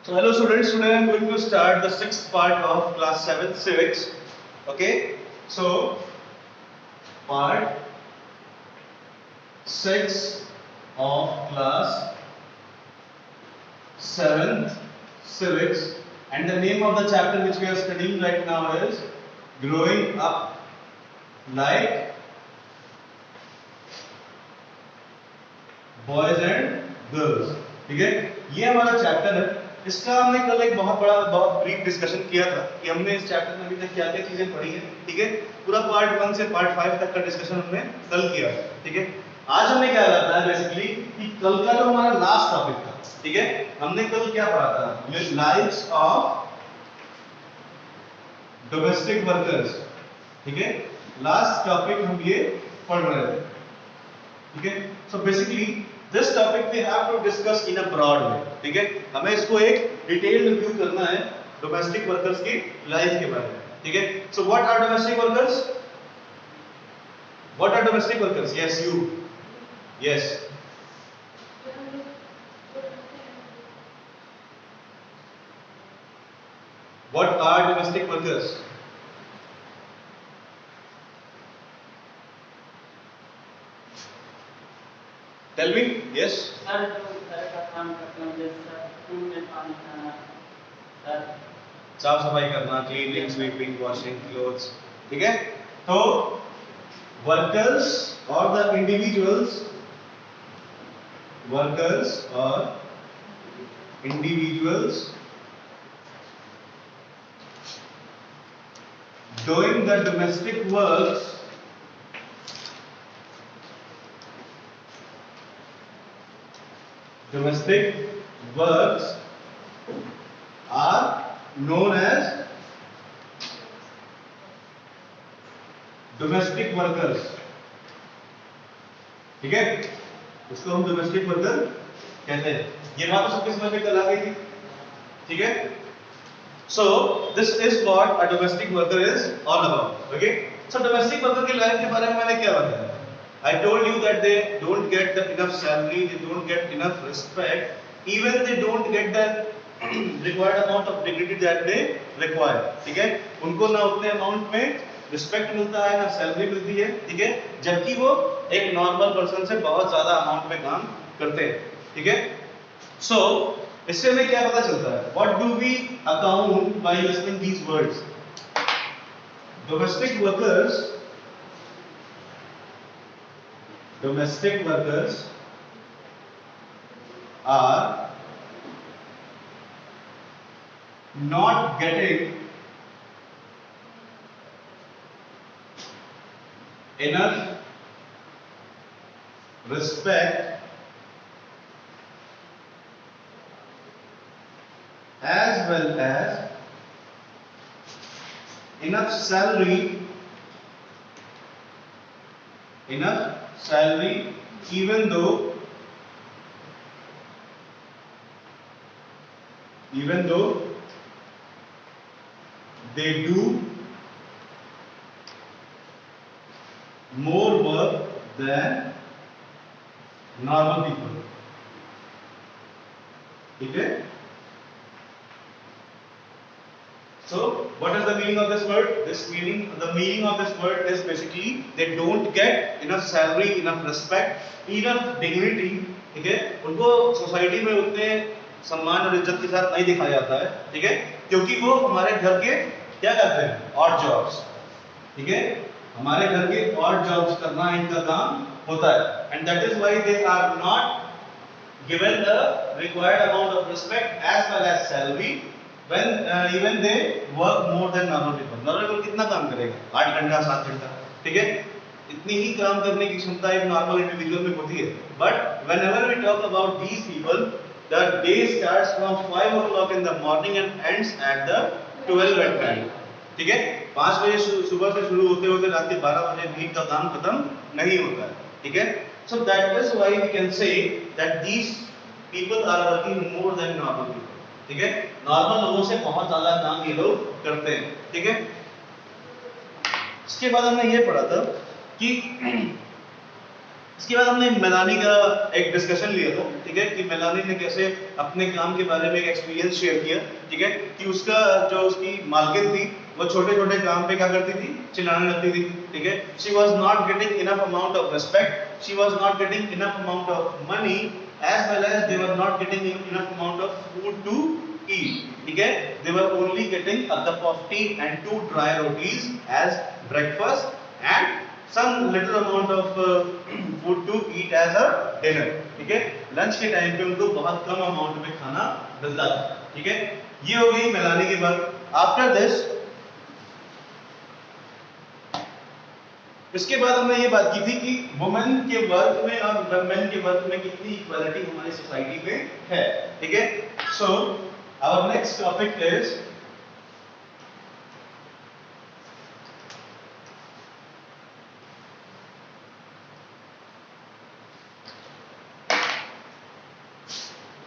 So hello students, today I am going to start the sixth part of class 7 civics. Okay, so part 6 of class 7th civics, and the name of the chapter which we are studying right now is growing up like boys and girls. ठीक है, ये हमारा chapter है। इसका हमने कल एक बहुत ब्रीफ डिस्कशन किया था कि हमने इस चैप्टर में अभी तक क्या क्या चीजें पढ़ी हैं। ठीक है, पूरा पार्ट 1 से पार्ट 5 तक का डिस्कशन हमने कल किया। ठीक है, आज हमें क्या करना है बेसिकली कि कल का जो हमारा लास्ट टॉपिक था, ठीक है, हमने कल क्या पढ़ा था, लाइव्स ऑफ डोमेस्टिक वर्कर्स। ठीक है, लास्ट टॉपिक हम ये पढ़ रहे थे। ठीक है, so basically this topic we have to discuss in a broad way. ठीक है, हमें इसको एक डिटेल्ड रिव्यू करना है डोमेस्टिक वर्कर्स की लाइफ के बारे में। ठीक है, so what are domestic workers? What are domestic workers? Yes you, yes, what are domestic workers? Tell me. Yes. Sir जो घर का काम करते हैं जैसे स्कूल में पानी खाना, सर साफ सफाई करना, क्लीनिंग, स्वीपिंग, वॉशिंग क्लोथ्स। ठीक है, तो वर्कर्स और द इंडिविजुअल्स, वर्कर्स और individuals doing the domestic works are known as domestic workers। ठीक है, इसको हम डोमेस्टिक वर्कर कहते हैं। ये बात तो सबके समझ में कल आ गई थी। ठीक है, so this is what a domestic worker is all about. Okay, so domestic worker की लाइफ के बारे में मैंने क्या बताया? I told you that they don't get the enough salary, they don't get enough respect, even they don't get the required amount of dignity that they require। ठीक है, उनको ना उतने अमाउंट में रिस्पेक्ट मिलता है, ना सैलरी मिलती है। ठीक है, जबकि वो एक नॉर्मल पर्सन से बहुत ज्यादा अमाउंट में काम करते हैं। ठीक है, सो इससे हमें क्या पता चलता है? What do we account by listening these words? Domestic workers, domestic workers are not getting enough respect as well as enough salary, even though they do more work than normal people। ठीक है, so what is the meaning of this word? The meaning of this word is basically they don't get enough salary, enough respect, enough dignity। ठीक है, उनको society में उतने सम्मान और इज्जत के साथ नहीं दिखाया जाता है। ठीक है, क्योंकि वो हमारे घर के क्या करते हैं? Odd jobs. ठीक है, हमारे घर के ऑड जॉब्स करना इनका काम होता है, and that is why they are not given the required amount of respect as well as salary when even they work more than normal people। normal people कितना काम करेगा? 8 घंटा 7 घंटा। ठीक है, इतनी ही काम करने की क्षमता एक नॉर्मल इंडिविजुअल में होती है। But whenever we talk about these people, the day starts from 5 o'clock in the morning and ends at the 12 at night। ठीक है, 5 बजे सुबह से शुरू होते होते रात के 12 बजे भी का काम खत्म नहीं होता है। ठीक है, so that is why we can say that these people are working more than normal people। ठीक है, नॉर्मल लोगों से बहुत ज्यादा काम ये लोग करते हैं। ठीक है, इसके बाद हमने ये पढ़ा था कि इसके बाद हमने मेलानी का एक डिस्कशन लिया था, ठीक है, कि मेलानी ने कैसे अपने काम के बारे में एक एक्सपीरियंस शेयर किया, ठीक है, कि उसका जो उसकी मालकिन थी वो छोटे छोटे काम पे क्या करती थी, चिल्लाने लगती थी, ठीक है, she was not getting enough amount of respect, she was not getting enough amount of money, as well as they were not getting enough amount of food to eat, ठीक है, they were only getting a cup of tea and 2 dry rotis as breakfast and some little amount of food to eat as a dinner, ठीक है, lunch के time पे उनको बहुत कम amount में खाना मिलता था, ठीक है, ये हो गई मेलानी की बात। आफ्टर दिस, इसके बाद हमने ये बात की थी कि वुमेन के वर्क में और मेन के वर्क में कितनी इक्वालिटी हमारी सोसाइटी में है, ठीक है। So our next topic is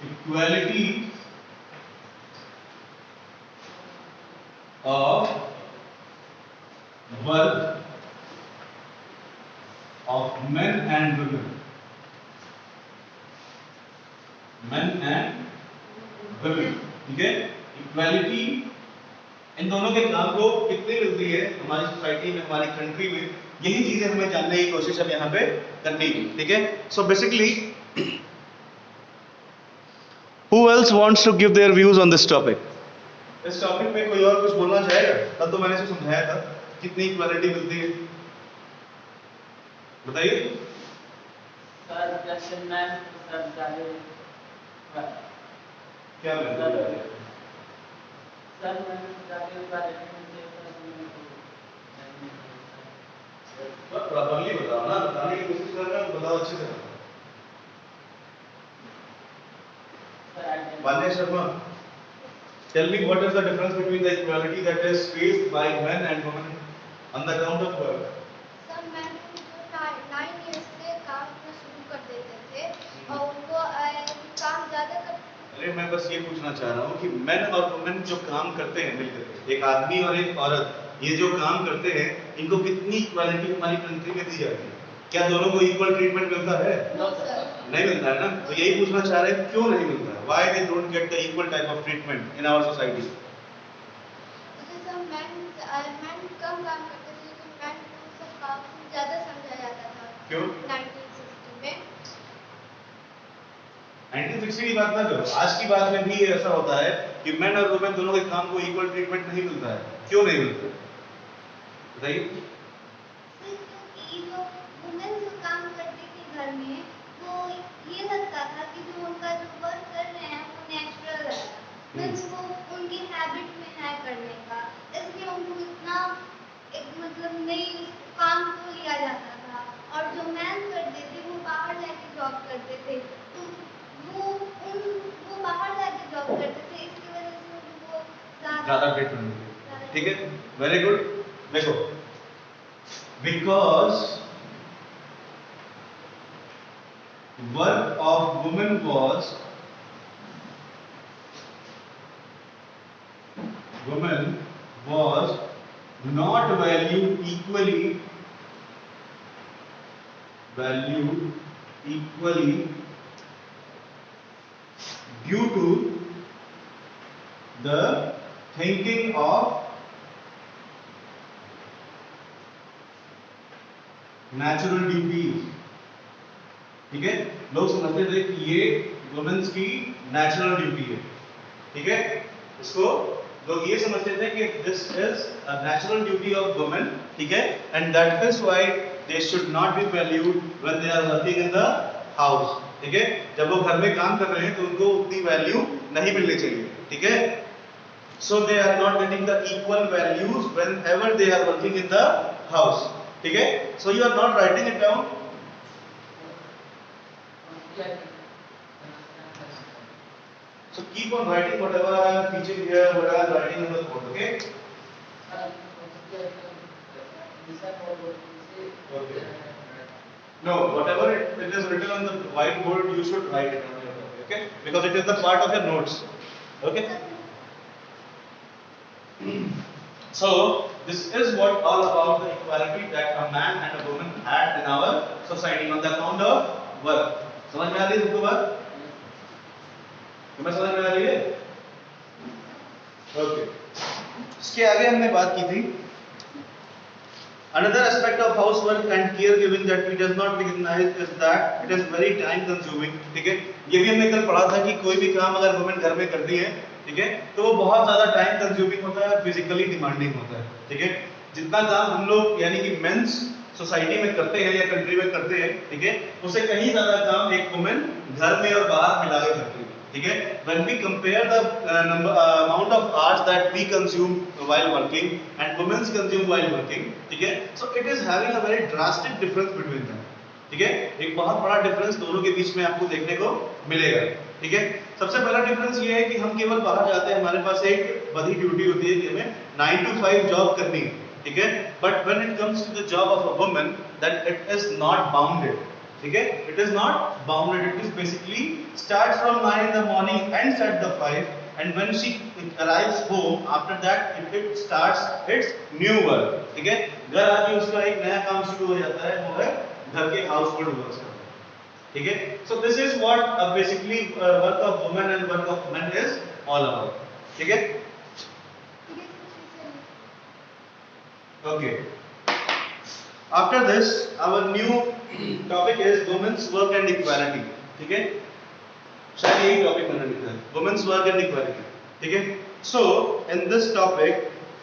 equality of work of men and women, ठीक है, इक्वालिटी इन दोनों के काम को कितनी मिलती है हमारी सोसाइटी में, हमारी कंट्री में, यही चीजें हमें जानने की कोशिश अब यहाँ पे करनी है, ठीक है। So basically who else wants to give their views on this topic? इस टॉपिक पे कोई और कुछ बोलना चाहेगा? तब तो मैंने इसे समझाया था कितनी इक्वालिटी मिलती है, बताइए। सर जैसे मैं सर जाने क्या मिलता है? सर मैं जाने वाले प्रॉपर्ली बताओ ना, बताने की कोशिश कर रहा हूं, बताओ अच्छे से। Vanya Sharma, tell me what is the difference between the equality that is faced by men and women on the count of work? Sir मैं जो 9 years से काम करना शुरू कर देते थे और उनको काम ज़्यादा कर। अरे मैं बस ये पूछना चाह रहा हूँ कि मेन और वुमेन जो काम करते हैं मिलकर, एक आदमी और एक औरत, ये जो काम करते हैं, इनको कितनी इक्वालिटी हमारी कंट्री में दी जाती है? क्या दोनों को इक्वल ट्रीटमेंट मिलता है? नहीं मिलता है ना, तो यही पूछना चाह रहे हैं क्यों नहीं मिलता है, why they don't get the equal type of treatment in our society? Man come काम करते थे तो मैन को सब काम ज़्यादा समझा जाता था। क्यों? 1960 में। 1960 की बात ना करो, आज की बात में भी ऐसा होता है कि मेन और वुमेन दोनों के काम को इक्वल ट्रीटमेंट नहीं मिलता है, क्यों नहीं मिलता, बताइए। क्योंकि जो वुमेन जो काम करती थी घर में, वो ये लगता था कि जो उनका जो वर्क कर रहे हैं वो नेचुरल है, मीन्स वो उनकी हैबिट में है करने का, इसलिए उनको इतना एक मतलब नहीं काम को लिया जाता था। और जो मैन करते थे वो बाहर जाके जॉब करते थे, तो वो बाहर जाके जॉब करते थे, इसकी वजह से उनको ज़्यादा ट्रीटमेंट मिलती है, ठीक है, वेरी गुड। देखो, because work of women was not valued equally due to the thinking of natural duties, ठीक है, लोग समझते थे कि ये वुमेन्स की नेचुरल ड्यूटी है, ठीक है, इसको लोग ये समझते थे कि this is a natural duty of women, ठीक है, and that is why they should not be valued when they are working in the house, ठीक है, जब वो घर में काम कर रहे हैं तो उनको उतनी वैल्यू नहीं मिलनी चाहिए, ठीक है, so they are not getting the equal values whenever they are working in the house, ठीक है, so you are not writing it down, so keep on writing whatever I am teaching here, what I am writing on the board, okay? Okay. No, whatever it is written on the whiteboard, you should write it on your board, okay? Because it is the part of your notes, okay? So this is what all about the equality that a man and a woman had in our society on the account of work. समझ में आ रही है सबको बात? तुम्हें समझ में आ रही है? ओके। इसके आगे हमने बात की थी another aspect of housework and caregiving that we does not recognize is that it is very time consuming. ठीक है, ये भी हमने कल पढ़ा था कि कोई भी काम अगर वुमेन घर में करती है, ठीक है, तो वो बहुत ज्यादा टाइम कंज्यूमिंग होता है, फिजिकली डिमांडिंग होता है। ठीक है, जितना काम हम लोग यानी कि मेंस सोसाइटी में करते हैं या कंट्री में करते हैं, ठीक है, उससे कहीं ज्यादा काम एक वुमेन घर में और बाहर मिला के करती है। ठीक है, when we compare the amount of hours that we consume while working and women consume while working, ठीक है, so it is having a very drastic difference between them. ठीक है, एक बहुत बड़ा डिफरेंस दोनों के बीच में आपको देखने को मिलेगा। ठीक है, सबसे पहला डिफरेंस ये है कि हम केवल बाहर जाते हैं, हमारे पास एक बड़ी ड्यूटी होती है कि हमें 9 to 5 जॉब करनी है। ठीक है, but when it comes to the job of a woman that it is not bounded. ठीक है, it is not bounded, it is basically start from 9 in the morning ends at the 5 and when she arrives home after that it starts its new work. ठीक है, घर आके उसका एक नया काम शुरू हो जाता है, वो है घर के हाउसहोल्ड वर्क्स करना। ठीक है, so this is what basically work of women and work of men is all about. ठीक है, okay, after this our new topic is women's work and equality. ठीक है, शायद यही टॉपिक मैंने लिखा है, वुमेन्स वर्क एंड इक्वालिटी। ठीक है, so in this topic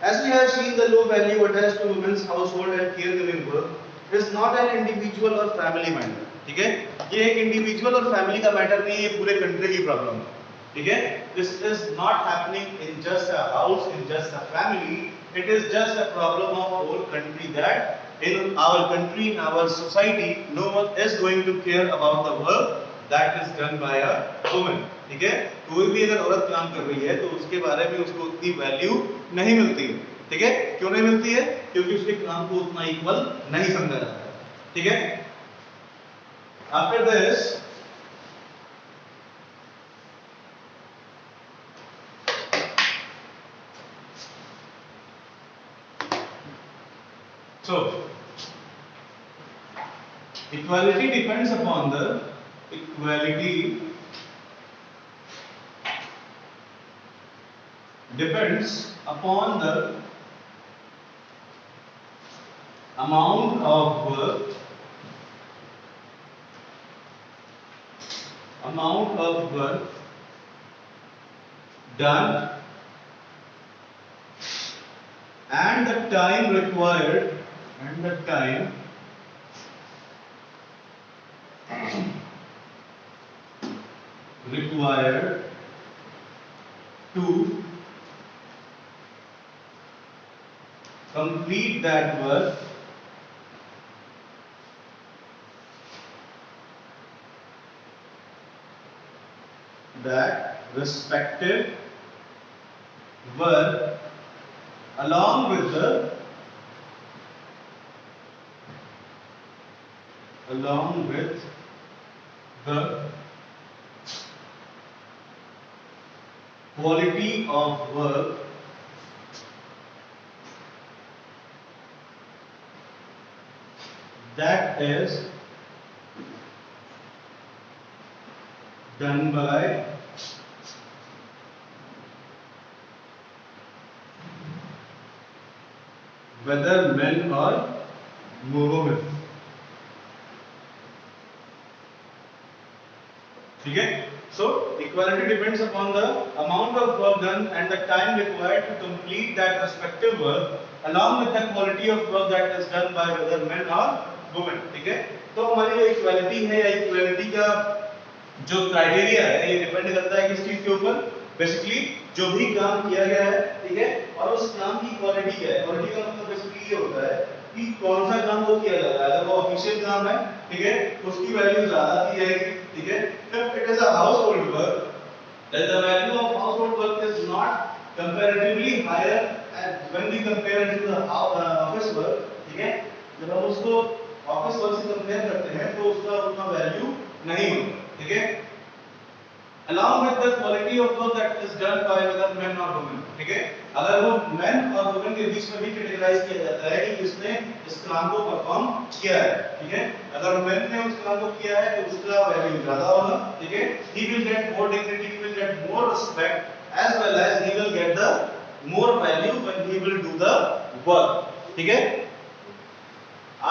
as we have seen the low value attached to women's household and caregiving work is not an individual or family matter. ठीक है, ये एक इंडिविजुअल और फैमिली का matter नहीं है, ये पूरे कंट्री की प्रॉब्लम है। ठीक है, this is not happening in just a house, in just a family, it is just a problem of whole country that in our country, in our society, no one is going to care about the work that is done by a woman. ठीक है, कोई भी अगर औरत काम कर रही है तो उसके बारे में उसको उतनी वैल्यू नहीं मिलती है। ठीक है, क्यों नहीं मिलती है? क्योंकि उसके काम को उतना इक्वल नहीं समझा जाता है। ठीक है, after this so equality depends upon the equality depends upon the amount of work done and the time required to complete that work that respective work along with the quality of work that is done by whether men or women. ठीक है, so equality depends upon the amount of work done and the time required to complete that respective work along with the quality of work that is done by whether men or women. ठीक है, तो हमारी जो equality है या equality का जो criteria है ये डिपेंड करता है किस चीज के ऊपर? बेसिकली जो भी काम किया गया है, ठीक है, और उस काम की क्वालिटी क्या है। क्वालिटी का मतलब बेसिकली ये होता है कि कौन सा काम वो किया जा रहा है। अगर वो ऑफिशियल काम है, ठीक है, उसकी वैल्यू ज्यादा दी जाएगी। ठीक है, if it is a household work, then the value of household work is not comparatively higher when we compare it to the office work. ठीक है, जब हम उसको ऑफिस वर्क से कंपेयर करते हैं तो उसका उतना वैल्यू नहीं होता। ठीक है, along with the quality of work that is done by whether men or women, ठीक है? अगर वो men और women के बीच में भी कैटेगराइज किया जाता है कि किसने इस काम को परफॉर्म किया है, ठीक है? अगर men ने उस काम को किया है तो उसका वैल्यू ज्यादा होगा, ठीक है? He will get more dignity, he will get more respect, as well as he will get the more value when he will do the work, ठीक है?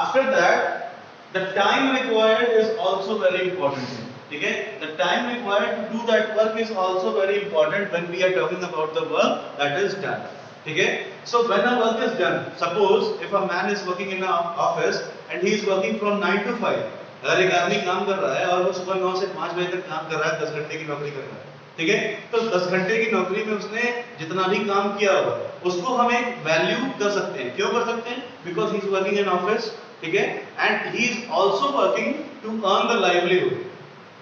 After that, the time required is also very important. ठीक है? The time required to do that work is also very important when we are talking about the work that is done. ठीक है? So when a work is done, suppose if a man is working in an office and he is working from 9 to 5, अगर एक आदमी काम कर रहा है और वो सुबह 9 से 5 बजे तक काम कर रहा है, 10 घंटे की नौकरी कर रहा है, ठीक है? तो 10 घंटे की नौकरी में उसने जितना भी काम किया होगा उसको हम एक वैल्यू कर सकते हैं. क्यों कर सकते हैं? Because he is working in office, ठीक है? And he is also working to earn the livelihood.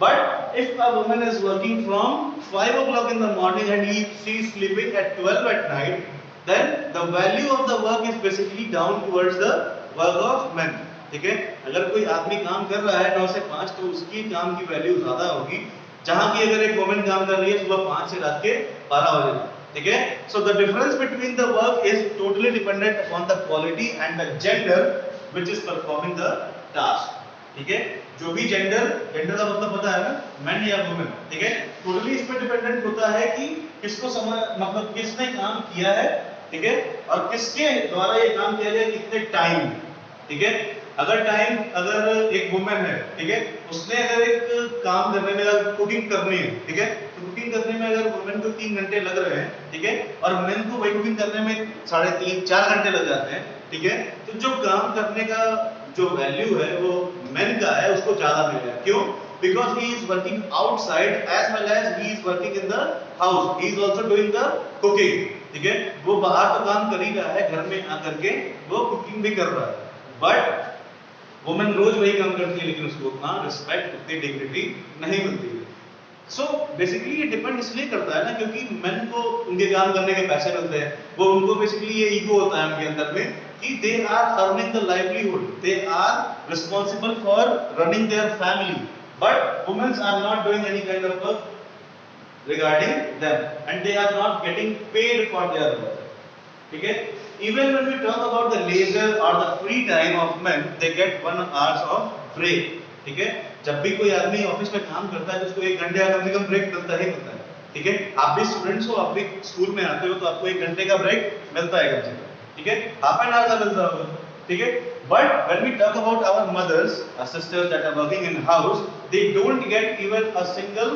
But if a woman is working from 5 o'clock in the morning and she is sleeping at 12 at night, then the value of the work is basically down towards the work of men. ठीक है? अगर कोई आदमी काम कर रहा है 9 से 5 तो उसकी काम की वैल्यू ज्यादा होगी, जहां की अगर एक वुमेन काम कर रही है सुबह 5 से रात के 12 बजे तक. ठीक है? So the difference between the work is totally dependent upon the quality and the gender which is performing the task. ठीक है? जो भी जेंडर का मतलब पता है ना, मैन या वुमेन, ठीक है? टोटली इस पे डिपेंडेंट होता है कि किसको मतलब किसने काम किया है, ठीक है? और किसके द्वारा ये काम किया गया, कितने टाइम, ठीक है? अगर एक वुमेन है, ठीक है? उसने अगर एक काम करने में अगर कुकिंग करनी है, ठीक है? तो कुकिंग करने में अगर वुमेन को 3 घंटे लग रहे हैं, ठीक है? और मेन को वही कुकिंग करने में 3.5-4 घंटे लग जाते हैं, ठीक है? तो जो काम करने का जो वैल्यू है वो मेन का है, उसको ज्यादा मिलेगा. क्यों? Because he is working outside as well as he is working in the house. He is also doing the cooking. ठीक है? वो बाहर तो काम कर ही रहा है, घर में आकर के वो कुकिंग भी कर रहा है. बट वुमेन रोज वही काम करती है लेकिन उसको उतना रिस्पेक्ट, उतनी डिग्निटी नहीं मिलती है. सो बेसिकली ये डिपेंड इसलिए करता है ना क्योंकि मेन को उनके काम करने के पैसे मिलते हैं, वो उनको बेसिकली ये ईगो होता है उनके अंदर में कि they are earning the livelihood, they are responsible for running their family, but womens are not doing any kind of work regarding them and they are not getting paid for their work. ठीक है? Even when we talk about the leisure or the free time of men, they get 1 hour of break. ठीक है? जब भी कोई आदमी office में काम करता है तो उसको 1 घंटे का कम से कम ब्रेक मिलता ही मिलता है. ठीक है? आप भी स्टूडेंट्स हो, आप भी स्कूल में आते हो तो आपको 1 घंटे का ब्रेक मिलता है कम से कम. ठीक है? हाफ एन आवर का मिलता होगा. ठीक है? But when we talk about our mothers, our sisters that are working in house, they don't get even a single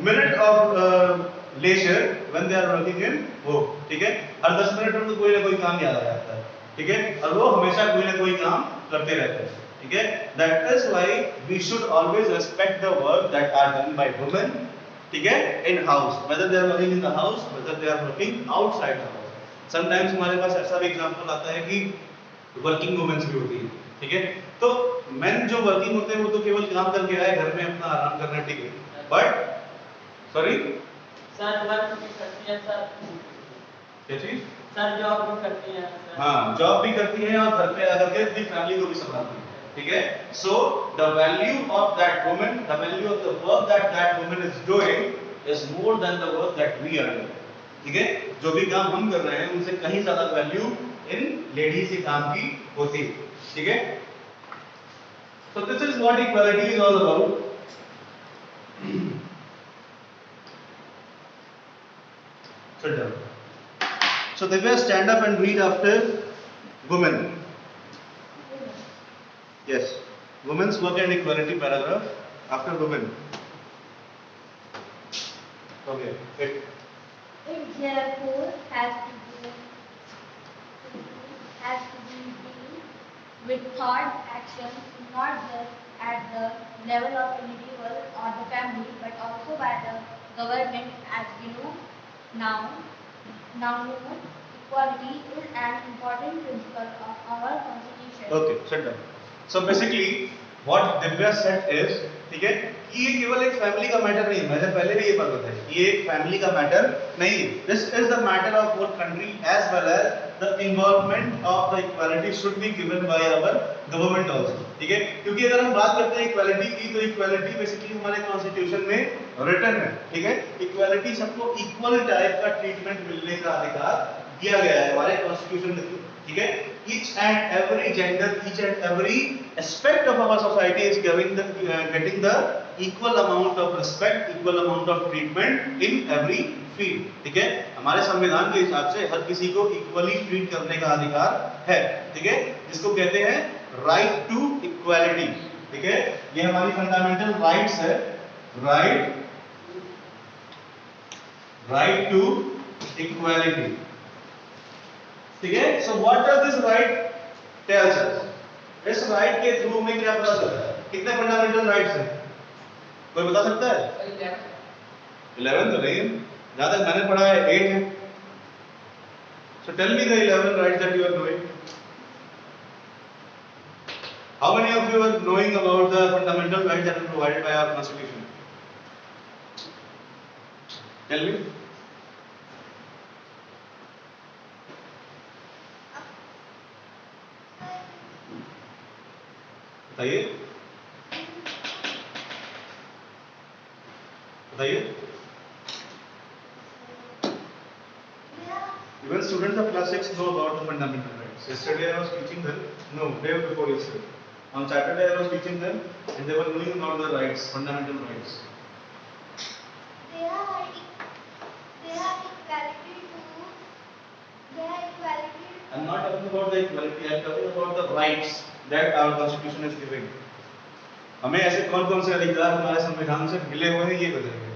minute of leisure when they are working in home. ठीक है? हर 10 minute में कोई ना कोई काम याद आ जाता है. ठीक है? और वो हमेशा कोई ना कोई काम करते रहते हैं. ठीक है? That is why we should always respect the work that are done by women. ठीक है? In house, whether they are working in the house, whether they are working outside the house. Sometimes हमारे पास ऐसा भी example आता है कि working women's भी होती है. ठीक है? तो मेन जो वर्किंग होते हैं वो तो केवल काम करके आए, घर में अपना आराम करना, ठीक है? बट सॉरी सर वर्क भी करती है सर. क्या चीज? सर जॉब भी करती है सर. हाँ, जॉब भी करती है और घर पे आकर के अपनी फैमिली को भी संभालती है. ठीक है? So the value of that woman, the value of the work that woman is doing is more than the work that we are doing. ठीक है? जो भी काम हम कर रहे हैं उनसे कहीं ज्यादा वैल्यू इन लेडीज के काम की होती है. ठीक है? So this is what equality is all about. Sit down. So Divya, stand up and read after women. Yes. Women's work and equality paragraph after women. Okay. It therefore has to be dealt with thought actions, not just at the level of individual or the family, but also by the government. As we know now equality is an important principle of our constitution. Okay, sit down. So basically what Divya said is, ठीक है, कि ये केवल एक family का matter नहीं है. मैंने पहले भी ये बात बताई, ये एक फैमिली का मैटर नहीं है. This is the matter of whole country as well as the involvement of the equality should be given by our government also, ठीक है, क्योंकि अगर हम बात करते हैं इक्वालिटी की तो इक्वालिटी बेसिकली हमारे कॉन्स्टिट्यूशन में रिटन है, ठीक है, इक्वालिटी सबको इक्वल टाइप का ट्रीटमेंट मिलने का अधिकार दिया गया है हमारे कॉन्स्टिट्यूशन में, ठीक है, each and every gender, each and every aspect of our society is getting the equal amount of respect, equal amount of treatment in every field, ठीक है, हमारे संविधान के हिसाब से हर किसी को इक्वली ट्रीट करने का अधिकार है, ठीक है, जिसको कहते हैं राइट टू इक्वालिटी, ठीक है, ये हमारी फंडामेंटल राइट्स है, राइट टू इक्वालिटी, ठीक है। So what does this right tells us? इस राइट के थ्रू में क्या पता चलता है? कितने फंडामेंटल राइट्स हैं? कोई बता सकता है? 11 तो नहीं, जहां तक मैंने पढ़ा है 8 है। So tell me the 11 rights that you are knowing. How many of you are knowing about the fundamental rights that are provided by our constitution? Tell me. बताइए, बताइए। Even students of class 6 know about the fundamental rights. Yesterday I was teaching them. No, day before yesterday. On Saturday I was teaching them, and they were knowing about the rights, fundamental rights. They are equality to. They are equality. I'm not talking about the equality. I'm talking about the rights that our constitution is giving. हमें ऐसे कौन-कौन से अधिकार हमारे संविधान से मिले हुए हैं ये बताइए।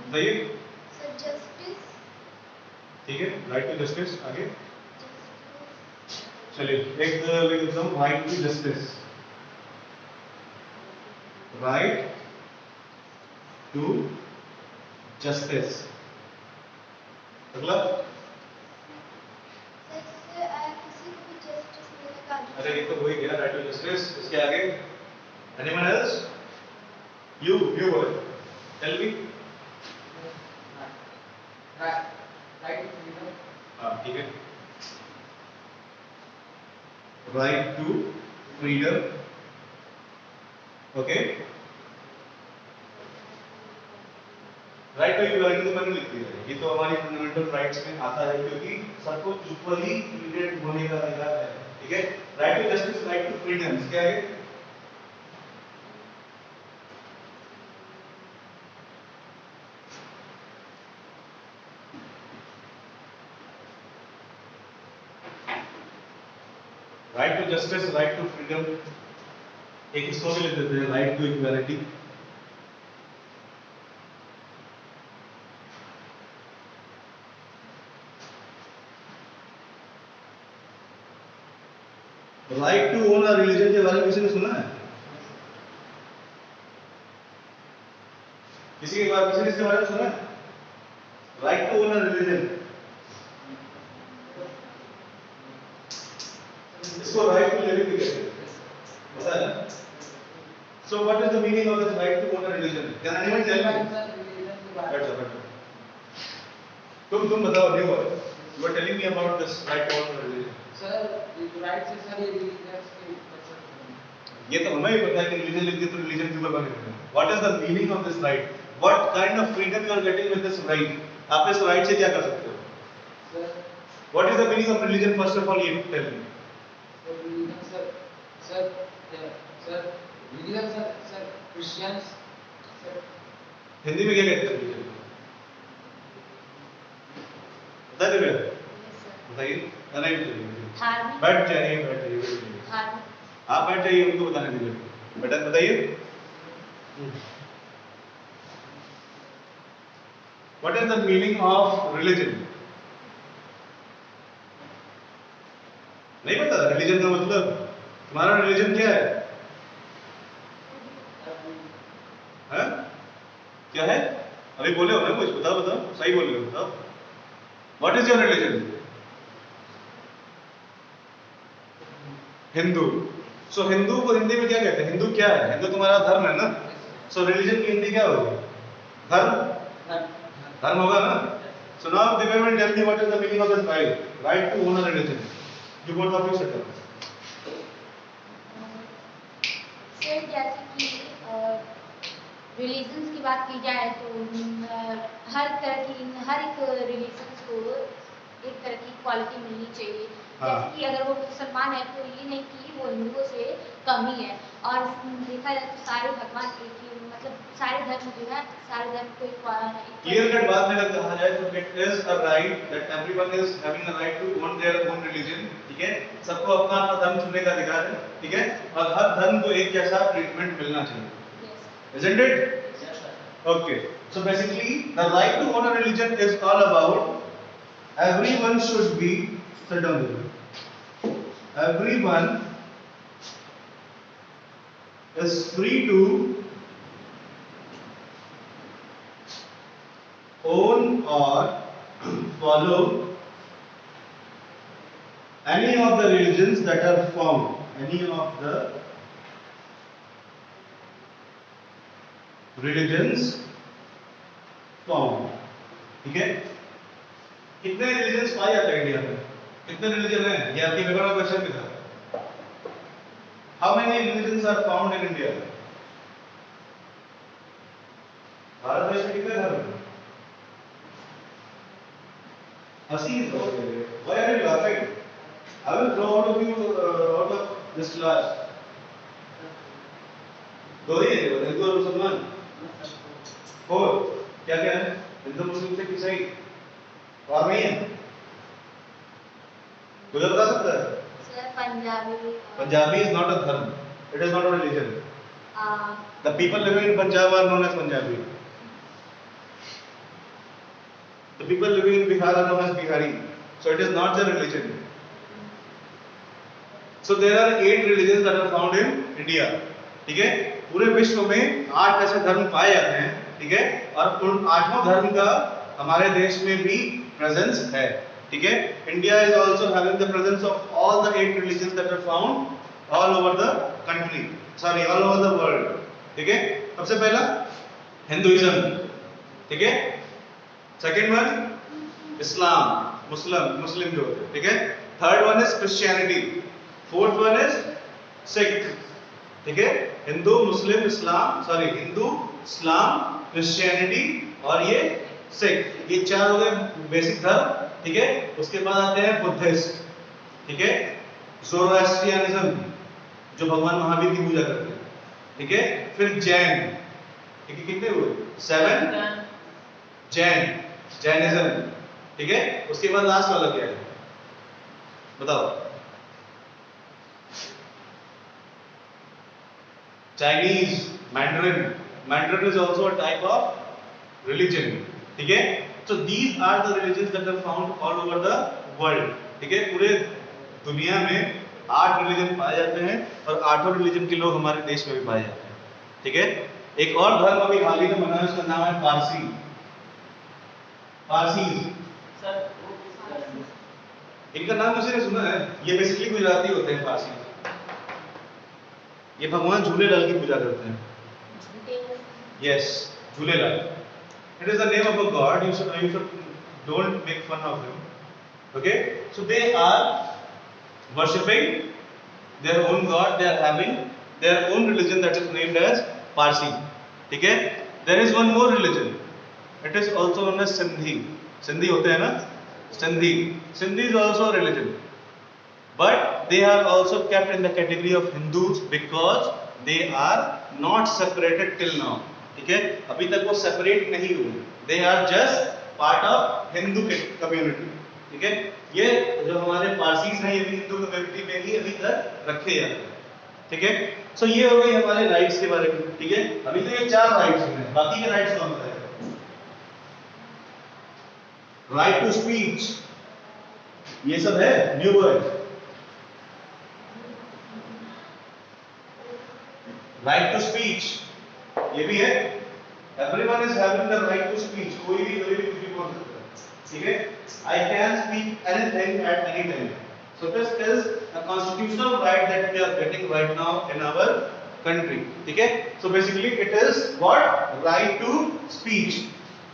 बताइए। So justice. ठीक है, राइट टू जस्टिस। आगे चलिए एक लिख देता हूँ, right to justice, right to justice. अगला, किसी को भी जस्टिस मिलने का अधिकार। अरे ये तो हो ही गया, राइट टू जस्टिस। इसके आगे एनीवन एल्स? यू बोल, tell me. Right to freedom. हाँ ठीक है, right to freedom, okay. Right to equality तो मैंने लिख दिया है, ये तो हमारी फंडामेंटल राइट्स में आता है क्योंकि सबको इक्वली ट्रीटेड होने का अधिकार है, ठीक है। Right to justice, right to freedom, क्या है? Right to justice, right to freedom, एक इसको भी लिख देते हैं, right to equality. Right to own a religion के बारे में किसी ने सुना है? किसी के बारे में, किसी ने इसके बारे में सुना है? Right to own a religion, इसको राइट टू लिविंग भी कहते हैं, पता है ना? So what is the meaning of this right to own a religion? Can anyone tell me? तुम बताओ, new one, you are telling me about this right to own a religion. Sir right से sir ये religious के ये तो हमें ही पता है कि रिलीजन लिख दिया तो रिलीजन के ऊपर बात करते हैं। What is the meaning of this right? What kind of freedom you are getting with this right? आप इस राइट से क्या कर सकते हो? Sir what is the meaning of religion? First of all you tell me. Sir religion sir Christians sir Hindi में क्या कहते हैं रिलीजन? बता दे बेटा, बताइए। नहीं धार्मिक। बैठ जाइए, बैठ जाइए, धार्मिक। आप बैठ जाइए, उनको बताने दीजिए। बेटा बताइए, what is the meaning of religion? नहीं पता रिलीजन का मतलब? तुम्हारा रिलीजन क्या है? हैं? क्या है? अभी बोले हो ना कुछ, बताओ बताओ, सही बोल रहे हो, बताओ। What is your religion? Hindu. So Hindu को हिंदी में क्या कहते हैं? हिंदू क्या है? हिंदू तुम्हारा धर्म है ना? सो रिलीजन की हिंदी क्या होगी? धर्म। धर्म होगा ना? So now Divya will tell me what is the meaning of this right. Right to own a religion. You both of you sit down. Sir जैसे कि रिलीजन्स की बात की जाए तो हर एक रिलीजन्स को एक तरह की क्वालिटी मिलनी चाहिए। जैसे कि अगर वो मुसलमान है तो ये नहीं कि वो हिंदुओं से कम ही है, और देखा जाए तो सारे भगवान एक ही, मतलब सारे धर्म जो है, सारे धर्म को क्लियर कट बात में अगर कहा जाए तो it is a right that everyone is having a right to own their own religion, ठीक है। सबको अपना अपना धर्म चुनने का अधिकार है, ठीक है, और हर धर्म को एक जैसा ट्रीटमेंट मिलना चाहिए। Isn't it? Yes, sir. Okay. So basically, the right to own a religion is all about everyone should be, sit down there. Everyone is free to own or follow any of the religions that are found, any of the religions found, ठीक है। कितने religions पाए जाते हैं India में, कितने religion हैं, ये आपके पेपर में क्वेश्चन भी था। How many religions are found in India? Bharat देश में कितने धर्म हैं? हंसी why are you laughing? I will throw out of you out of this class. दो ही है, हिंदू और मुसलमान। और क्या क्या है? हिंदू मुस्लिम से ईसाई और नहीं है? कोई बता सकता है? Sir Punjabi is not a dharm. It is not a religion. The people living in Punjab are known as Punjabi. The people living in Bihar are known as Bihari. So it is not the religion. So there are 8 religions that are found in India. ठीक है? पूरे विश्व में 8 ऐसे धर्म पाए जाते हैं, ठीक है, और उन 8 धर्म का हमारे देश में भी प्रेजेंस है, ठीक है। India is also having the presence of all the 8 religions that are found all over the country, sorry all over the world, ठीक है। सबसे पहला हिंदुइज्म, ठीक है। सेकंड वन इस्लाम, मुस्लिम जो होते हैं, ठीक है। Third one is Christianity, fourth one is Sikh, ठीक है। हिंदू मुस्लिम इस्लाम, सॉरी हिंदू इस्लाम क्रिश्चियनिटी और ये सिख, ये 4 हो गए बेसिक धर्म, ठीक है। उसके बाद आते हैं बुद्धिस्ट, ठीक है, ज़ोरोएस्ट्रियनिज्म जो भगवान महावीर की पूजा करते हैं, ठीक है। फिर जैन, ठीक है, कितने हुए? 7 जैनिज्म, ठीक है। उसके बाद लास्ट वाला क्या है बताओ? Chinese, Mandarin is also a type of religion, ठीक है। So these are the religions that are found all over the world, ठीक है। पूरे दुनिया में 8 रिलीजन पाए जाते हैं और 8 रिलीजन के लोग हमारे देश में भी पाए जाते हैं, ठीक है। एक और धर्म अभी हाल ही में बना है, उसका नाम है पारसी। सर इनका नाम किसी ने सुना है? ये बेसिकली गुजराती होते हैं पारसी। ये भगवान झूलेलाल की पूजा करते हैं। Yes, Jhulelal. It is the name of a god. You should don't make fun of him. Okay? So they are worshipping their own god. They are having their own religion that is named as Parsi. ठीक है? There is one more religion. It is also known as Sindhi. Sindhi होते हैं ना? Sindhi is also a religion. But they are also kept in the category of Hindus because they are not separated till now. ठीक है, अभी तक वो separate नहीं हुए, they are just part of Hindu community, ठीक है। ये जो हमारे पारसीज हैं ये भी हिंदू कम्युनिटी में ही अभी तक रखे जाते हैं, ठीक है। सो ये हो गई हमारे राइट्स के बारे में, ठीक है। अभी तो ये 4 राइट्स हैं, बाकी के राइट्स कौन सा है? राइट टू स्पीच, ये सब है new word. Right to speech ये भी है, everyone is having the right to speech, कोई भी कुछ भी बोल सकता है, ठीक है। I can speak anything at any time, so this is a constitutional right that we are getting right now in our country, ठीक है। So basically it is what? Right to speech,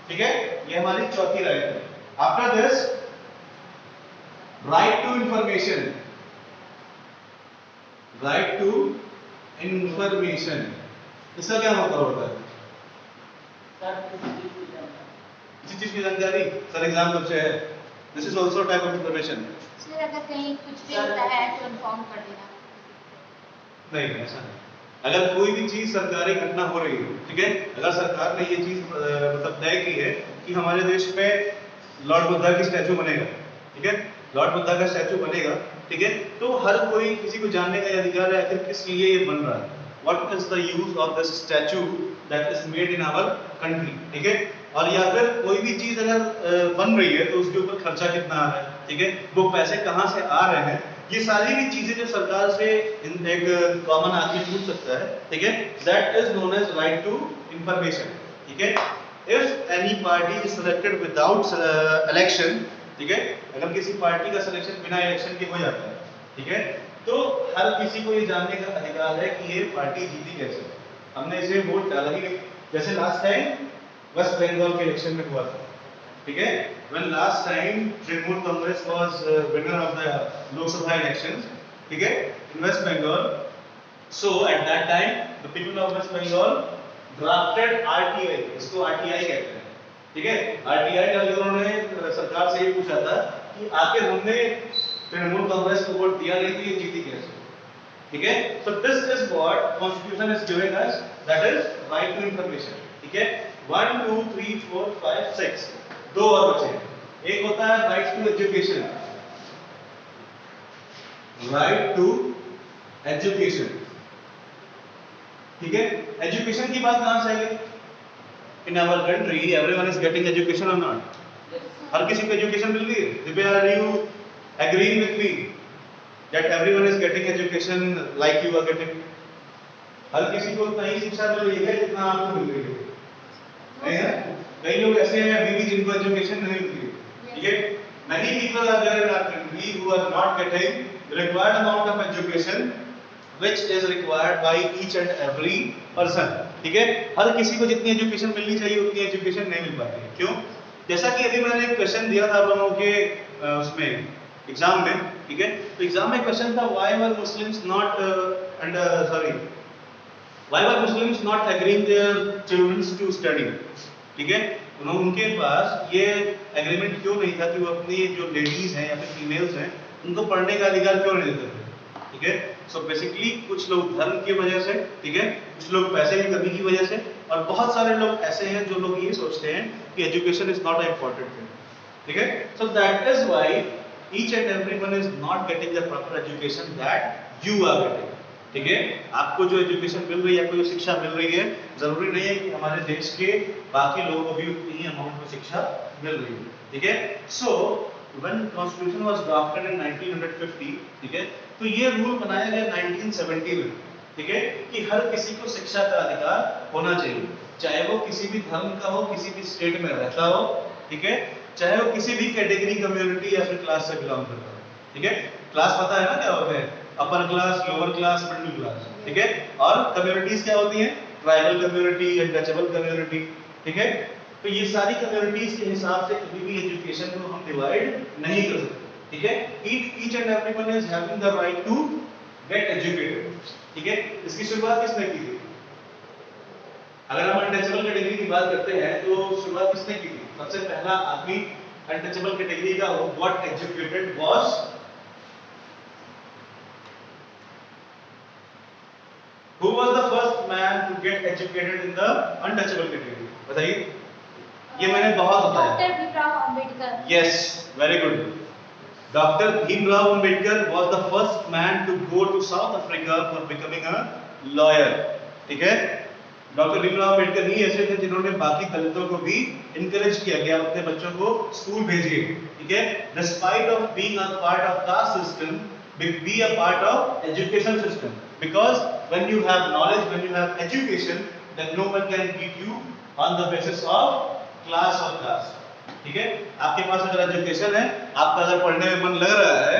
ठीक है। ये हमारी चौथी राइट है, after this right to information, right to information, इसका क्या मतलब होता है? सर किसी चीज की जानकारी। किसी चीज की जानकारी, सर एग्जाम्पल से है, this is also type of information. Sir अगर कहीं कुछ भी होता है तो इन्फॉर्म कर देना। नहीं ऐसा नहीं, अगर कोई भी चीज सरकारी घटना हो रही है, ठीक है, अगर सरकार ने ये चीज मतलब तय की है कि हमारे देश में लॉर्ड बुद्धा की स्टैचू बनेगा, ठीक है, लॉर्ड बुद्धा का स्टैचू बनेगा, ठीक है, तो हर कोई किसी को जानने का अधिकार है आखिर किस लिए ये बन रहा है, what is the use of this statue that is made in our country, ठीक है, और या फिर कोई भी चीज अगर बन रही है तो उसके ऊपर खर्चा कितना आ रहा है, ठीक है, वो पैसे कहाँ से आ रहे हैं, ये सारी भी चीजें जो सरकार से एक कॉमन आदमी पूछ सकता है, ठीक है, that is known as right to information, ठीक है। If any party is selected without election, ठीक है, अगर किसी पार्टी का सिलेक्शन बिना इलेक्शन के हो जाता है, ठीक है, तो हर किसी को ये जानने का अधिकार है कि ये पार्टी जीती कैसे, हमने इसे वोट डाला ही नहीं, जैसे लास्ट टाइम वेस्ट बंगाल के इलेक्शन में हुआ था, ठीक है, when last time Trinamool Congress was winner of the Lok Sabha elections, ठीक है, in West Bengal, so at that time the people of West Bengal drafted RTI, इसको RTI कहते हैं, ठीक है, RTI डाल के उन्होंने सरकार से ये पूछा था कि आखिर हमने तृणमूल कांग्रेस को वोट दिया नहीं तो ये जीती कैसे, ठीक है, so this is what constitution is giving us, that is right to information, ठीक है, 1 2 3 4 5 6 दो और बचे, एक होता है right to education, right to education, ठीक है, एजुकेशन की बात कहां से आई? In our country everyone is getting education और नॉट, हर किसी को एजुकेशन मिल रही है, Divya are you agreeing with me that everyone is getting education like you are getting, हर किसी को उतना ही शिक्षा मिल रही है जितना आपको मिल रही है, नहीं है? कई लोग ऐसे हैं अभी भी जिनको एजुकेशन नहीं मिली, ठीक है, many people are there in our country who are not getting the required amount of education which is required by each and every person, ठीक है, हर किसी को जितनी एजुकेशन मिलनी चाहिए उतनी एजुकेशन नहीं मिल पाती है, क्यों? जैसा कि अभी मैंने एक क्वेश्चन दिया था आप लोगों के उसमें एग्जाम में, ठीक है, तो एग्जाम में क्वेश्चन था why were Muslims not agreeing their children to study, ठीक है, उनके पास ये एग्रीमेंट क्यों नहीं था कि वो अपनी जो लेडीज हैं या फिर फीमेल्स हैं उनको पढ़ने का अधिकार क्यों नहीं देते थे, ठीक है, सो बेसिकली कुछ लोग धर्म की वजह से, ठीक है, कुछ लोग पैसे की कमी की वजह से, और बहुत सारे लोग ऐसे हैं जो लोग ये सोचते हैं कि education is not a important thing, ठीक है, so that is why each and everyone is not getting the proper education that you are getting, ठीक है, आपको जो एजुकेशन मिल रही है, आपको जो शिक्षा मिल रही है, जरूरी नहीं है कि हमारे देश के बाकी लोगों को भी उतनी ही अमाउंट में शिक्षा मिल रही है, ठीक है, so when constitution was drafted in 1950, ठीक है, तो ये रूल बनाया गया 1970 में, ठीक है, कि हर किसी को शिक्षा का अधिकार होना चाहिए, चाहे वो किसी भी धर्म का हो, किसी भी स्टेट में रहता हो, ठीक है, चाहे वो किसी भी कैटेगरी, कम्युनिटी या फिर क्लास से बिलोंग करता हो, ठीक है, क्लास पता है ना क्या होते हैं, upper class, lower class, middle class, ठीक है, और कम्युनिटीज क्या होती हैं, ट्राइबल कम्युनिटी, अनटचेबल कम्युनिटी, ठीक है, तो ये सारी कम्युनिटीज के हिसाब से कभी भी एजुकेशन को हम डिवाइड नहीं कर सकते, ठीक है, each and everyone is having the right to get educated, ठीक है, इसकी शुरुआत किसने की थी? अगर हम अनटचेबल कैटेगरी की बात करते हैं तो शुरुआत किसने की थी? सबसे पहला आदमी अनटचेबल कैटेगरी का what educated was Who was the first man to get educated in the untouchable category? बताइए, ये मैंने बहुत बताया। Doctor Bhimrao Ambedkar. Yes, very good. Dr. Bhimrao Ambedkar was the first man to go to South Africa for becoming a lawyer. ठीक है? Doctor Bhimrao Ambedkar ही ऐसे थे जिन्होंने बाकी दलितों को भी इनकरेज किया गया अपने बच्चों को स्कूल भेजिए, ठीक है? Despite of being a part of caste system, be a part of education system. Because when you have knowledge, when you have education, then no one can beat you on the basis of class or caste. ठीक है, आपके पास अगर education है, आपका अगर पढ़ने में मन लग रहा है,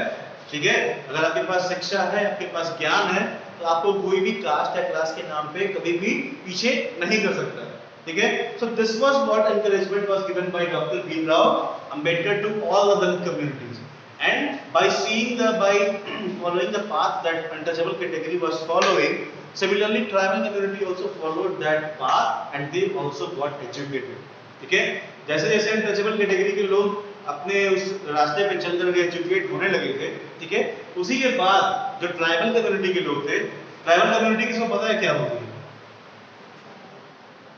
ठीक है, अगर आपके पास शिक्षा है, आपके पास ज्ञान है, तो आपको कोई भी कास्ट या क्लास के नाम पे कभी भी पीछे नहीं कर सकता है, ठीक है. So this was what encouragement was given by Dr. Bhimrao Ambedkar to all the Dalit communities, and by following the path that untouchable category was following, similarly tribal community also followed that path and they also got educated. ठीक है. जैसे जैसे untouchable category के लोग अपने उस रास्ते पे चल करके एजुकेट होने लगे थे, ठीक है, उसी के बाद जो ट्राइबल कम्युनिटी के लोग थे, ट्राइबल कम्युनिटी किसको पता है क्या होती है?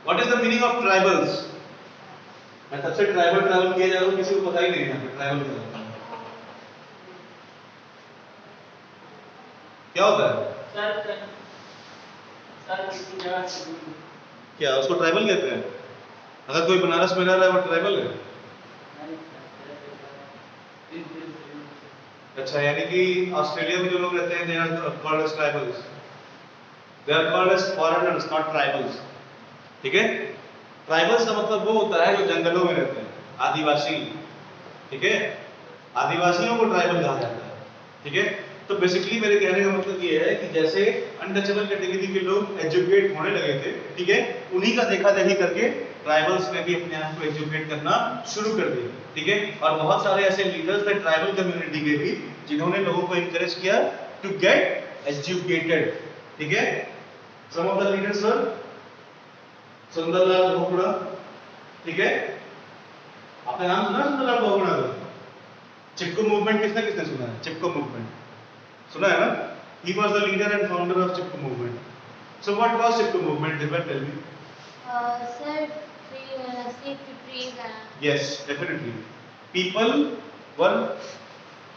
What is the meaning of tribals? मैं तब से ट्राइबल किया जा रहा हूँ, किसी को पता ही नहीं है ट्राइबल क्या होता है? सर किसी जगह से क्या उसको ट्राइबल कहते हैं? अगर कोई बनारस में रह रहा है वो ट्राइबल है? अच्छा, यानी कि ऑस्ट्रेलिया में जो लोग रहते हैं they are called as tribals. They are called as foreigners, not tribals. ठीक है. ट्राइबल्स का मतलब वो होता है जो जंगलों में रहते हैं, आदिवासी. ठीक है, आदिवासियों को ट्राइबल कहा जाता है. ठीक है. तो बेसिकली मेरे कहने का मतलब ये है कि जैसे अनटचेबल कैटेगरी के लोग एजुकेट होने लगे थे, ठीक है, उन्हीं का देखा देखी करके ट्राइबल्स ने भी अपने आप को एजुकेट करना शुरू कर दिया. ठीक है. और बहुत सारे ऐसे लीडर्स थे ट्राइबल कम्युनिटी के भी जिन्होंने लोगों को इंकरेज किया टू गेट एजुकेटेड. ठीक है. Some of the leaders were Sundarlal Bogda. ठीक है, आपने नाम सुना सुंदरलाल बोगड़ा का? चिपको मूवमेंट किसने किसने सुना है? चिपको मूवमेंट सुना है ना? He was the leader and founder of Chipko movement. So what was Chipko movement? Did tell me? Sir, safe to trees and Yes, definitely. People were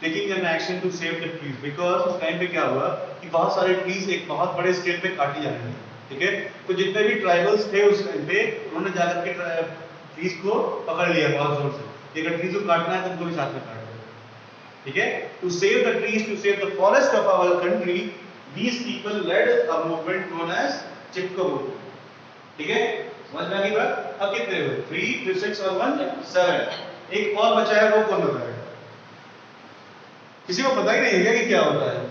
taking an action to save the trees because उस time पे क्या हुआ कि बहुत सारे trees एक बहुत बड़े स्केल पे काटी जा रही थी. ठीक है. तो जितने भी ट्राइबल्स थे उस टाइम पे उन्होंने जाकर के ट्रीज को पकड़ लिया बहुत जोर से कि अगर ट्रीज को काटना है तो उनको भी साथ में काट दो. ठीक है. To save the trees, to save the forest of our country, these people led a movement known as Chipko movement. ठीक है. समझ में आ गई बात? अब कितने हुए? 3 फिर 6 और 1 7. एक और बचा है, वो कौन बताएगा? किसी को पता ही नहीं है क्या कि क्या होता है?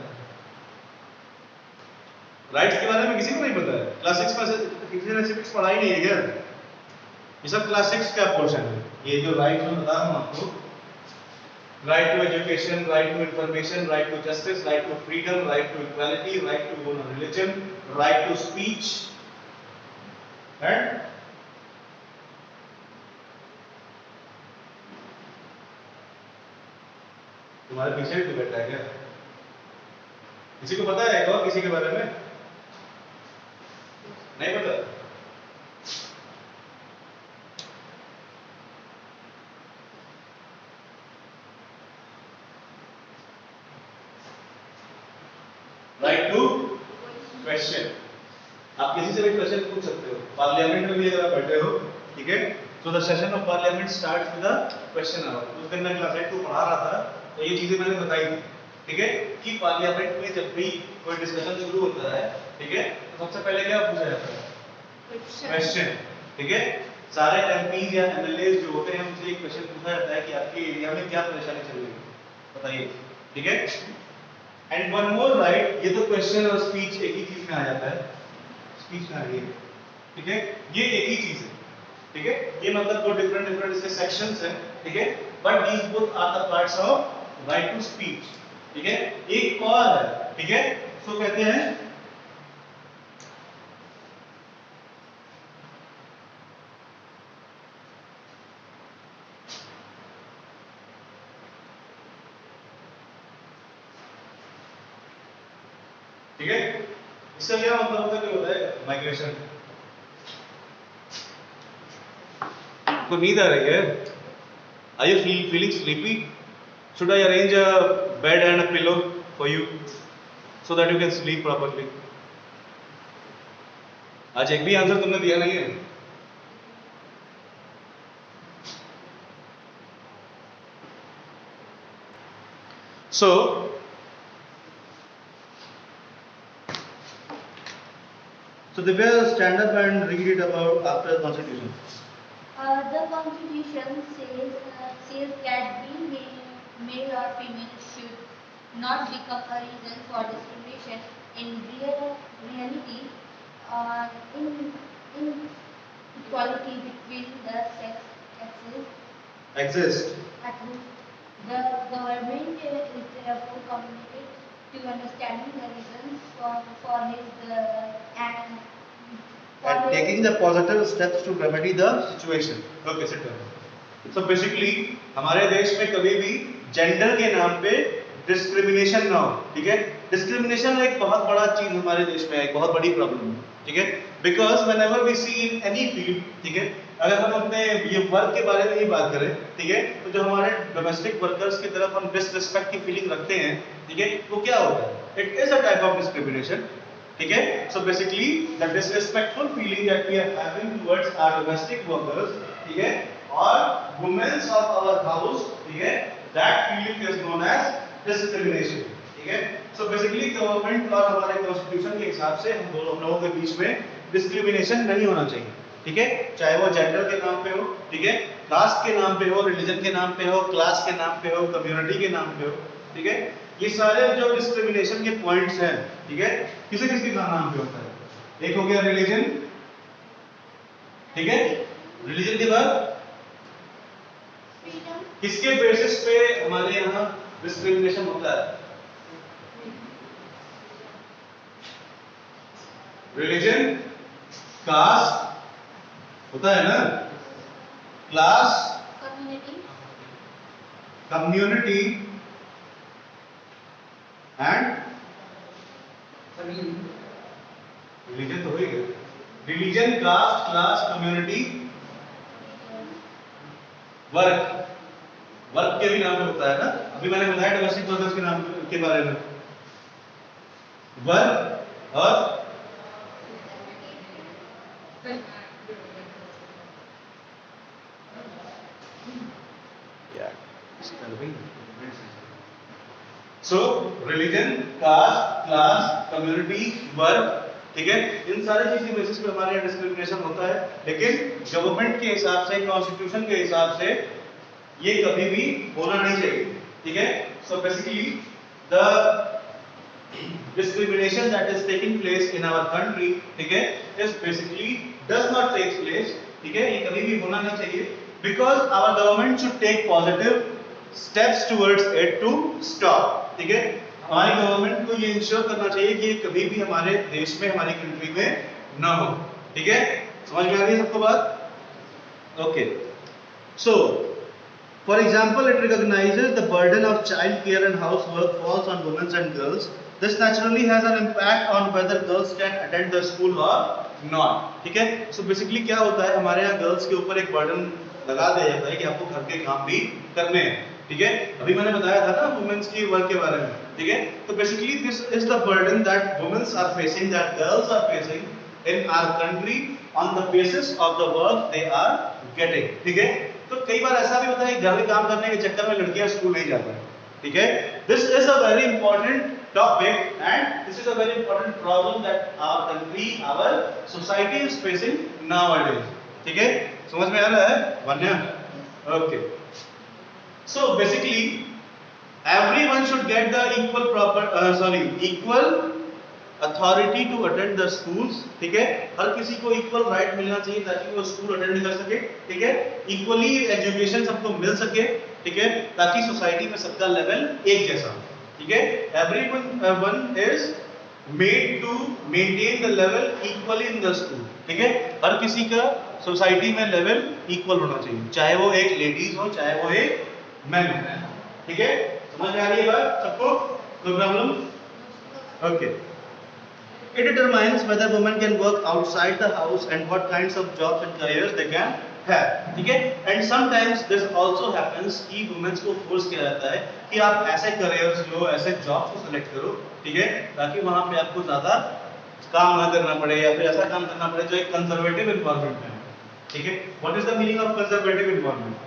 राइट्स के बारे में किसी को नहीं पता है? क्लास 6 में से किसी ने सिविक्स पढ़ा ही नहीं है क्या? ये सब क्लास 6 का पोर्शन है. ये जो राइट्स में बता रहा हूं आपको, right to education, right to information, right to justice, right to freedom, right to equality, right to own a religion, right to speech, and तुम्हारे पीछे भी बैठा है क्या? किसी को पता है और किसी के बारे में नहीं पता? Right to question. आप किसी से भी क्वेश्चन पूछ सकते हो. पार्लियामेंट में भी अगर आप बैठे हो, ठीक है, तो the session of parliament starts with the question hour. उस दिन मैं क्लास 8 को पढ़ा रहा था तो ये चीजें मैंने बताई थी. ठीक है, कि पार्लियामेंट में जब भी कोई डिस्कशन शुरू होता है, ठीक है, तो सबसे पहले क्या पूछा जाता है? क्वेश्चन. ठीक है. सारे एमपीज या एमएलए जो होते हैं उनसे एक क्वेश्चन पूछा जाता है कि आपके एरिया में क्या परेशानी चल रही है, बताइए. ठीक है. एंड वन मोर राइट, ये तो क्वेश्चन और स्पीच एक ही चीज में आ जाता है. स्पीच में आ रही है. ठीक है, ये एक ही चीज है. ठीक है. ये मतलब दो डिफरेंट इसके सेक्शंस हैं. ठीक है, but these both are the parts of right to speech. ठीक है. एक और है. ठीक है, सो कहते हैं ठीक है. इसका क्या मतलब होता है कि होता है माइग्रेशन. आपको नींद आ रही है? Are you feeling sleepy? Should I arrange a bed and a pillow for you so that you can sleep properly? आज एक भी आंसर तुमने दिया नहीं है. So Divya, stand up and read it about after the Constitution. The Constitution says that being male or female should not become a reason for discrimination. In reality, in equality between the sexes exist. the government is therefore committed to understanding the reasons for his And taking the positive steps to remedy the situation. Okay, sit down. So basically हमारे देश में कभी भी gender के नाम पे discrimination ना हो, ठीक है? डिस्क्रिमिनेशन एक बहुत बड़ा चीज हमारे देश में है, एक बहुत बड़ी प्रॉब्लम है, ठीक है? Because whenever we see in any field, ठीक है, अगर हम अपने ये वर्क के बारे में ही बात करें, ठीक है, तो जो हमारे डोमेस्टिक वर्कर्स की तरफ हम डिसरिस्पेक्ट की फीलिंग रखते हैं, ठीक है, वो क्या होता है? It is a type of discrimination, ठीक है? So basically the disrespectful feeling that we are having towards our domestic workers, ठीक है, और वुमेन्स ऑफ आवर हाउस, ठीक है, that feeling is known as discrimination, ठीक है? सो बेसिकली गवर्नमेंट और हमारे कॉन्स्टिट्यूशन के हिसाब से हम दोनों लोगों के बीच में डिस्क्रिमिनेशन नहीं होना चाहिए, ठीक है, चाहे वो जेंडर के नाम पे हो, ठीक है, कास्ट के नाम पे हो, रिलीजन के नाम पे हो, क्लास के नाम पे हो, कम्युनिटी के नाम पे हो, ठीक है, ये सारे जो डिस्क्रिमिनेशन के पॉइंट्स हैं, ठीक है, किसी किसी का नाम पे होता है। एक हो गया रिलीजन, ठीक है, रिलीजन के बाद freedom, किसके बेसिस पे हमारे यहाँ डिस्क्रिमिनेशन होता है? रिलीजन, कास्ट होता है ना, क्लास, कम्युनिटी एंड रिलीजन तो हो ही गया। Religion, caste, class, community, work, work के भी नाम पे होता है ना, अभी मैंने बताया डोमेस्टिक वर्कर्स के नाम के बारे में, वर्क और so religion, caste, class, community, work, ठीक है, इन सारे चीज के बेसिस पे हमारे यहाँ डिस्क्रिमिनेशन होता है, लेकिन गवर्नमेंट के हिसाब से, कॉन्स्टिट्यूशन के हिसाब से ये कभी भी होना नहीं चाहिए, ठीक है? So basically the discrimination that is taking place in our country, ठीक है, is basically does not take place, ठीक है, ये कभी भी होना नहीं चाहिए, because our government should take positive steps towards it to stop, ठीक है, हमारी गवर्नमेंट को ये इंश्योर करना चाहिए कि ये कभी भी हमारे देश में, हमारी कंट्री में ना हो, ठीक है? समझ में आ रही है सबको बात? Okay, so for example, it recognizes the burden of child care and housework falls on women and girls. This naturally has an impact on whether girls can attend the school or not, ठीक है? So basically क्या होता है, हमारे यहाँ girls के ऊपर एक बर्डन लगा दिया जाता है कि आपको घर के काम भी करने हैं, ठीक है? अभी मैंने बताया था ना वुमेन्स की वर्क के बारे में, ठीक है? तो basically this is the burden that womens are facing, that girls are facing in our country on the basis of the work they are getting, ठीक है? तो कई बार ऐसा भी होता है कि घर में काम करने के चक्कर में लड़कियां स्कूल नहीं जाती हैं, ठीक है? This is a very important topic and this is a very important problem that our country, our society is facing nowadays, ठीक है? समझ में आ रहा है वन्या? Okay, so basically everyone should get the equal authority to attend the schools, ठीक है? हर किसी को इक्वल राइट मिलना चाहिए ताकि वो स्कूल अटेंड कर सके, ठीक है? इक्वली एजुकेशन सबको मिल सके, ठीक है? ताकि सोसाइटी में सबका लेवल एक जैसा हो, ठीक है? everyone is made to maintain the level equally in the school, ठीक है? हर किसी का सोसाइटी में लेवल इक्वल होना चाहिए, चाहे वो एक लेडीज हो, चाहे वो एक मैन हो, ठीक है? समझ में आ रही है बात सबको? कोई problem? Okay, it determines whether women can work outside the house and what kinds of jobs and careers they can have, ठीक है? and sometimes this also happens कि women को फोर्स किया जाता है कि आप ऐसे careers लो, ऐसे jobs को select करो, ठीक है? ताकि वहां पे आपको ज्यादा काम ना करना पड़े या फिर ऐसा काम करना पड़े जो एक conservative environment में है, ठीक है? what is the meaning of conservative environment?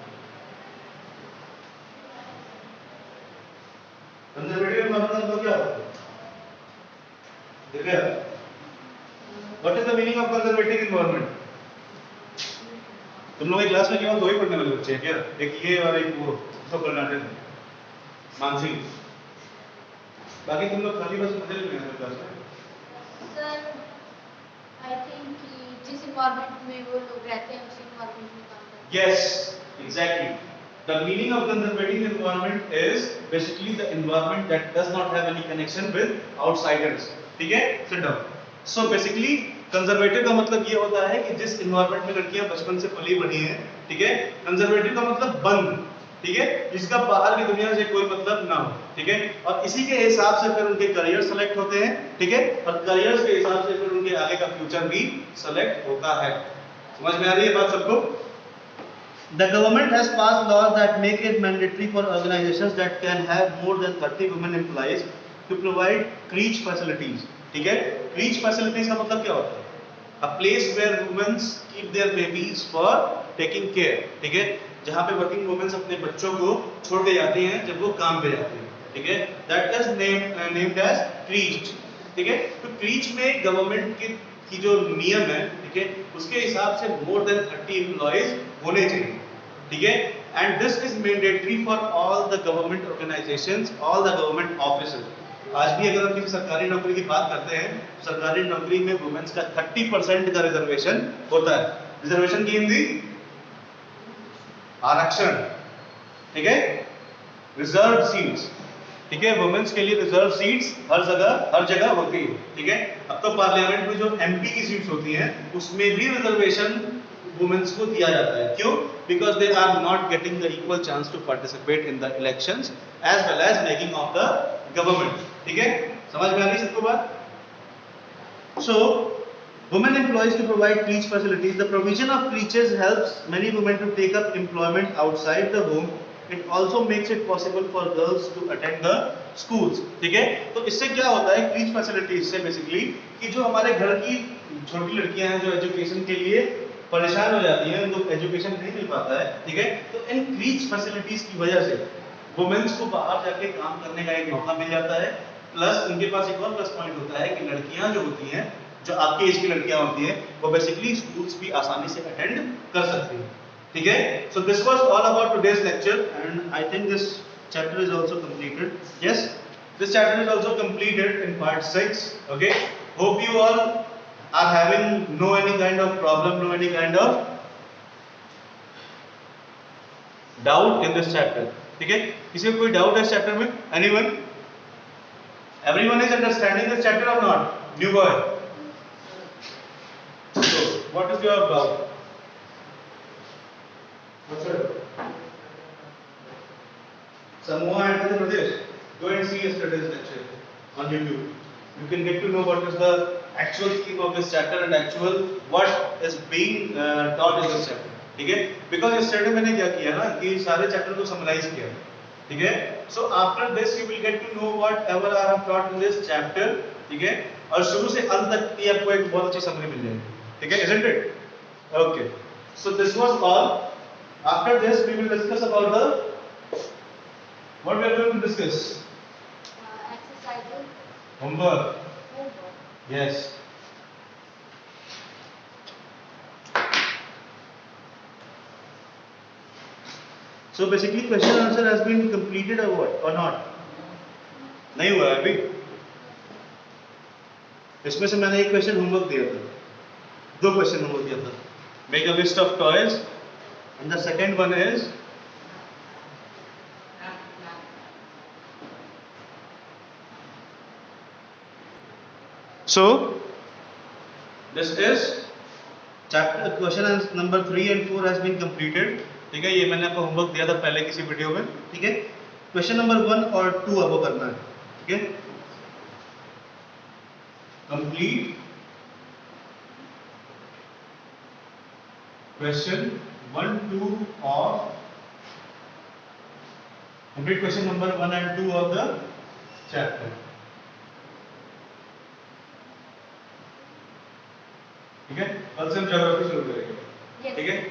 conservative environment मतलब क्या होता है? What is the meaning of conservative environment? तुम लोग एक क्लास में केवल दो ही पढ़ने वाले बच्चे हैं क्या? एक ये और एक वो तो कर्नाटक मानसी, बाकी तुम लोग खाली बस मजे ले रहे हो क्लास में। Sir, I think कि जिस इन्वायरमेंट में वो लोग रहते हैं उसी इन्वायरमेंट में काम करते Yes, exactly. The meaning of conservative environment is basically the environment that does not have any connection with outsiders. ठीक है? Sit down. So basically conservative का मतलब ये होता है कि जिस इन्वायरमेंट में लड़कियां बचपन से पली बढ़ी हैं, ठीक है? कंजर्वेटिव का मतलब बंद, ठीक है? जिसका बाहर की दुनिया से कोई मतलब ना हो, ठीक है? और इसी के हिसाब से फिर उनके करियर सेलेक्ट होते हैं, ठीक है? और करियर्स के हिसाब से फिर उनके आगे का फ्यूचर भी सेलेक्ट होता है। समझ में आ रही है बात सबको? The government has passed laws that make it mandatory for organizations that can have more than 30 women employees to provide creche facilities. ठीक है? Creche facilities का मतलब क्या होता है? A place where women keep their babies for taking care. ठीक है? जहाँ पे working women अपने बच्चों को छोड़ के जाती हैं जब वो काम पे जाती हैं. ठीक है? That is named as creche. ठीक है? तो creche में government की जो नियम है, ठीक है, उसके हिसाब से more than 30 employees होने चाहिए, ठीक है? And this is mandatory for all the government organizations, all the government offices. आज भी अगर हम किसी सरकारी नौकरी की बात करते हैं, सरकारी नौकरी में वुमेन्स का 30% का रिजर्वेशन होता है। रिजर्वेशन की हिंदी आरक्षण, ठीक है? रिजर्व सीट्स, ठीक है? वुमेन्स के लिए रिजर्व सीट्स हर जगह होती है, ठीक है? अब तो पार्लियामेंट में जो एमपी की सीट्स होती हैं उसमें भी रिजर्वेशन वुमेन्स को दिया जाता है। क्यों? Because they are not getting the equal chance to participate in the elections as well as making of the government. ठीक है? समझ में आ रही सबको बात? सो women employees to provide creche facilities. The provision of creches helps many women to take up employment outside the home. It also makes it possible for girls to attend the schools. ठीक है? तो इससे क्या होता है creche facilities से basically कि जो हमारे घर की छोटी लड़कियां हैं जो एजुकेशन के लिए परेशान हो जाती हैं, उनको एजुकेशन नहीं मिल पाता है, ठीक है? तो इन क्रीच फैसिलिटीज की वजह से वुमेन्स को बाहर जाके काम करने का एक मौका मिल जाता है। प्लस उनके पास एक और प्लस पॉइंट होता है कि लड़कियां जो होती हैं, जो आपके एज की लड़कियां होती हैं, वो बेसिकली स्कूल्स भी आसानी से अटेंड कर सकती हैं। ठीक है? So this was all about today's lecture and I think this chapter is also completed. Yes, this chapter is also completed in part 6. Okay, hope you all are having no any kind of problem, no any kind of doubt in this chapter. ठीक है? किसी को कोई doubt है इस chapter में? Anyone? Everyone is understanding this chapter or not? New boy. So, what is your doubt? What's it? Samoa and Madhya Pradesh. Go and see yesterday's lecture on YouTube. You can get to know what is the actual scheme of this chapter and actual what is being taught in this chapter. ठीक है? Because yesterday मैंने क्या किया ना कि सारे chapter को summarise किया, ठीक है? So after this you will get to know whatever I have taught in this chapter, ठीक है? और शुरू से अंत तक की आपको एक बहुत अच्छी समरी मिल जाएगी, ठीक है? Isn't it? Okay. So this was all. After this we will discuss about the what we are going to discuss. exercises, Homework. homework. Yes. So basically question answer has been completed or what or not? नहीं हुआ अभी। इसमें से मैंने एक question homework दिया था, 2 question homework दिया था। Make a list of toys and the second one is so this is chapter question number 3 and 4 has been completed. ठीक है? ये मैंने आपको होमवर्क दिया था पहले किसी वीडियो में, ठीक है? क्वेश्चन नंबर 1 और 2 आपको करना है, ठीक है? Complete question 1, 2 of complete question number 1 and 2 of the chapter. ठीक है? कल से हम ज्योग्राफी शुरू करेंगे, ठीक है?